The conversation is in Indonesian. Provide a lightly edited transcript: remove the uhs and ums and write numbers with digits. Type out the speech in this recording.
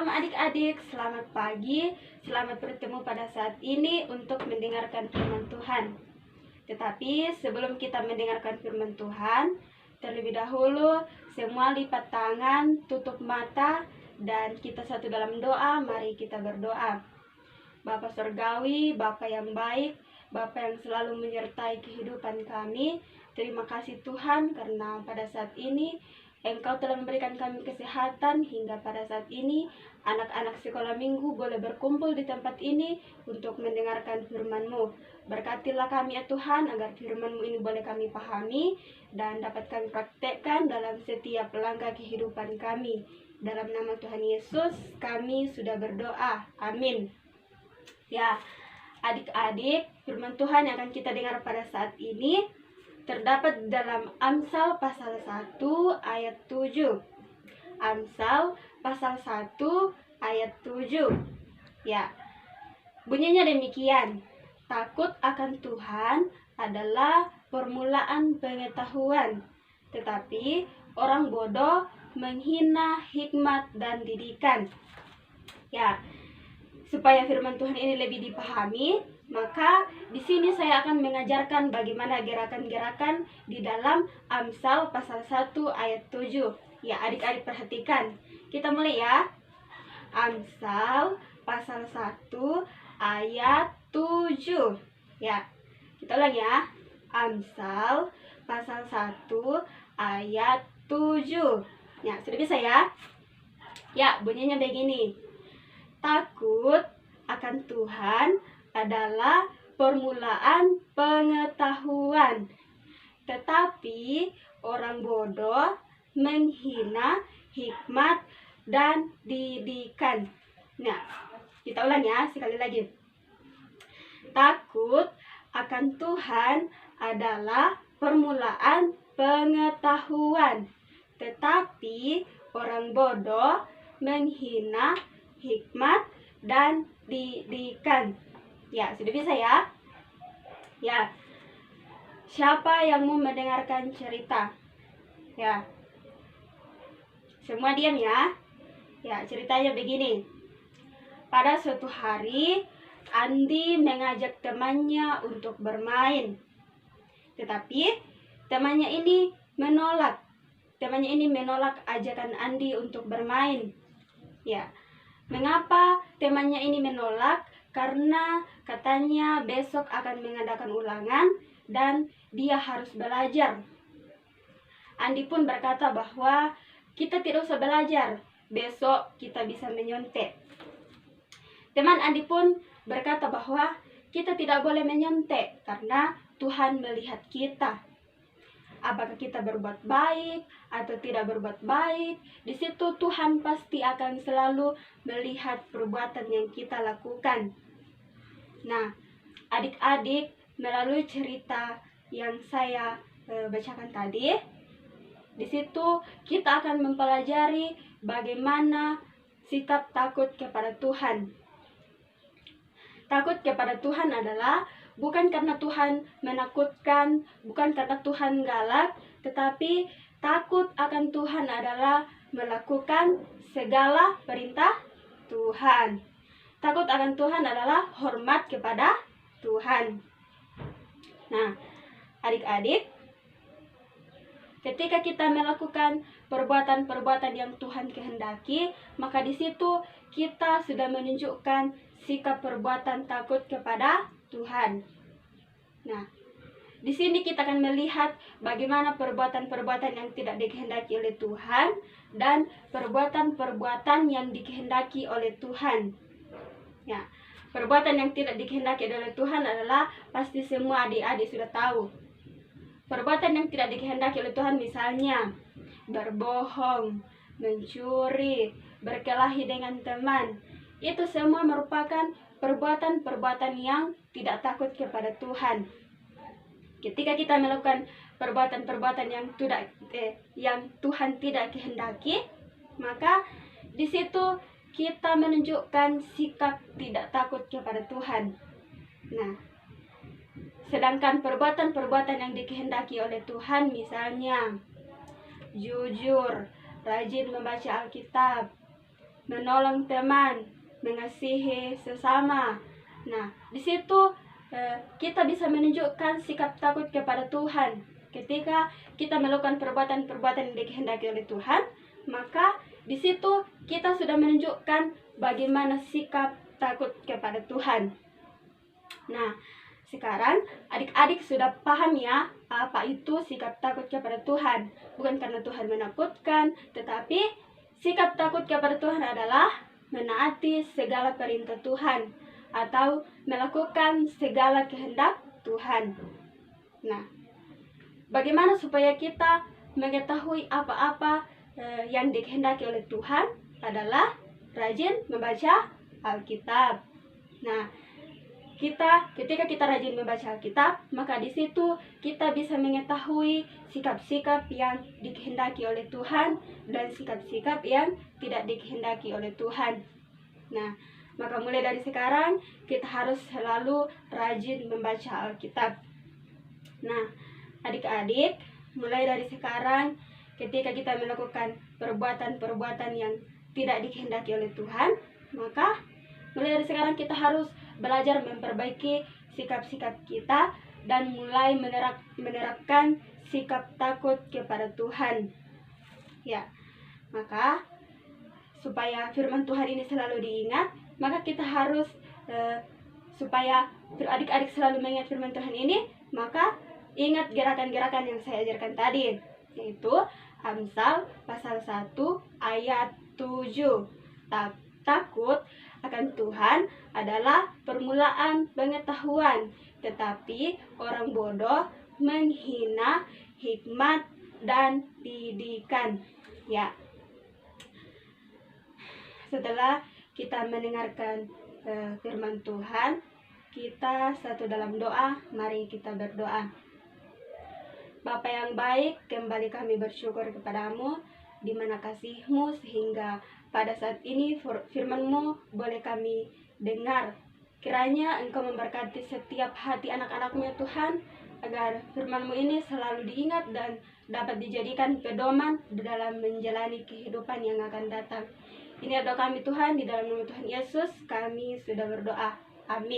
Shalom adik-adik, selamat pagi, selamat bertemu pada saat ini untuk mendengarkan firman Tuhan. Tetapi sebelum kita mendengarkan firman Tuhan, terlebih dahulu semua lipat tangan, tutup mata, dan kita satu dalam doa. Mari kita berdoa. Bapa Surgawi, Bapa yang baik, Bapa yang selalu menyertai kehidupan kami, terima kasih Tuhan karena pada saat ini Engkau telah memberikan kami kesehatan hingga pada saat ini anak-anak sekolah minggu boleh berkumpul di tempat ini untuk mendengarkan firman-Mu. Berkatilah kami ya Tuhan agar firman-Mu ini boleh kami pahami dan dapat kami praktekkan dalam setiap langkah kehidupan kami. Dalam nama Tuhan Yesus kami sudah berdoa. Amin. Ya, adik-adik, firman Tuhan yang akan kita dengar pada saat ini terdapat dalam Amsal pasal 1 ayat 7. Amsal pasal 1 ayat 7. Ya. Bunyinya demikian. Takut akan Tuhan adalah permulaan pengetahuan, tetapi orang bodoh menghina hikmat dan didikan. Ya. Supaya firman Tuhan ini lebih dipahami, maka di sini saya akan mengajarkan bagaimana gerakan-gerakan di dalam Amsal pasal 1 ayat 7. Ya, adik-adik perhatikan. Kita mulai ya. Amsal pasal 1 ayat 7. Ya. Kita ulang ya. Amsal pasal 1 ayat 7. Ya, sudah bisa ya? Ya, bunyinya begini. Takut akan Tuhan adalah permulaan pengetahuan, tetapi orang bodoh menghina hikmat dan didikan. Nah, kita ulang ya sekali lagi. Takut akan Tuhan adalah permulaan pengetahuan, tetapi orang bodoh menghina hikmat dan didikan. Ya, sudah bisa ya? Ya. Siapa yang mau mendengarkan cerita? Ya. Semua diam ya. Ya, ceritanya begini. Pada suatu hari, Andi mengajak temannya untuk bermain. Tetapi temannya ini menolak. Temannya ini menolak ajakan Andi untuk bermain. Ya. Mengapa temannya ini menolak? Karena katanya besok akan mengadakan ulangan dan dia harus belajar. Andi pun berkata bahwa kita tidak usah belajar, besok kita bisa menyontek. Teman Andi pun berkata bahwa kita tidak boleh menyontek karena Tuhan melihat kita. Apakah kita berbuat baik atau tidak berbuat baik, di situ Tuhan pasti akan selalu melihat perbuatan yang kita lakukan. Nah, adik-adik, melalui cerita yang saya bacakan tadi, di situ kita akan mempelajari bagaimana sikap takut kepada Tuhan. Takut kepada Tuhan adalah bukan karena Tuhan menakutkan, bukan karena Tuhan galak, tetapi takut akan Tuhan adalah melakukan segala perintah Tuhan. Takut akan Tuhan adalah hormat kepada Tuhan. Nah, adik-adik, ketika kita melakukan perbuatan-perbuatan yang Tuhan kehendaki, maka di situ kita sudah menunjukkan sikap perbuatan takut kepada Tuhan. Nah, di sini kita akan melihat bagaimana perbuatan-perbuatan yang tidak dikehendaki oleh Tuhan dan perbuatan-perbuatan yang dikehendaki oleh Tuhan. Ya, perbuatan yang tidak dikehendaki oleh Tuhan adalah pasti semua adik-adik sudah tahu. Perbuatan yang tidak dikehendaki oleh Tuhan misalnya berbohong, mencuri, berkelahi dengan teman. Itu semua merupakan perbuatan-perbuatan yang tidak takut kepada Tuhan. Ketika kita melakukan perbuatan-perbuatan yang Tuhan tidak kehendaki, maka di situ kita menunjukkan sikap tidak takut kepada Tuhan. Nah, sedangkan perbuatan-perbuatan yang dikehendaki oleh Tuhan misalnya jujur, rajin membaca Alkitab, menolong teman, mengasihi sesama. Nah, di situ kita bisa menunjukkan sikap takut kepada Tuhan. Ketika kita melakukan perbuatan-perbuatan yang dikehendaki oleh Tuhan, maka di situ kita sudah menunjukkan bagaimana sikap takut kepada Tuhan. Nah, sekarang adik-adik sudah paham ya apa itu sikap takut kepada Tuhan. Bukan karena Tuhan menakutkan, tetapi sikap takut kepada Tuhan adalah menaati segala perintah Tuhan atau melakukan segala kehendak Tuhan. Nah, bagaimana supaya kita mengetahui apa-apa yang dikehendaki oleh Tuhan adalah rajin membaca Alkitab. Nah, ketika kita rajin membaca Alkitab, maka di situ kita bisa mengetahui sikap-sikap yang dikehendaki oleh Tuhan dan sikap-sikap yang tidak dikehendaki oleh Tuhan. Nah, maka mulai dari sekarang kita harus selalu rajin membaca Alkitab. Nah, adik-adik, mulai dari sekarang ketika kita melakukan perbuatan-perbuatan yang tidak dikehendaki oleh Tuhan, maka mulai dari sekarang kita harus belajar memperbaiki sikap-sikap kita dan mulai menerapkan sikap takut kepada Tuhan. Ya, maka supaya firman Tuhan ini selalu diingat, maka kita harus supaya adik-adik selalu mengingat firman Tuhan ini, maka ingat gerakan-gerakan yang saya ajarkan tadi, yaitu Amsal pasal 1 ayat 7. Takut akan Tuhan adalah permulaan pengetahuan, tetapi orang bodoh menghina hikmat dan didikan. Ya. Setelah kita mendengarkan firman Tuhan, kita satu dalam doa. Mari kita berdoa. Bapa yang baik, kembali kami bersyukur kepadamu, di mana kasih-Mu sehingga pada saat ini firman-Mu boleh kami dengar. Kiranya Engkau memberkati setiap hati anak-anak-Mu ya Tuhan, agar firman-Mu ini selalu diingat dan dapat dijadikan pedoman dalam menjalani kehidupan yang akan datang. Ini adalah kami Tuhan, di dalam nama Tuhan Yesus kami sudah berdoa. Amin.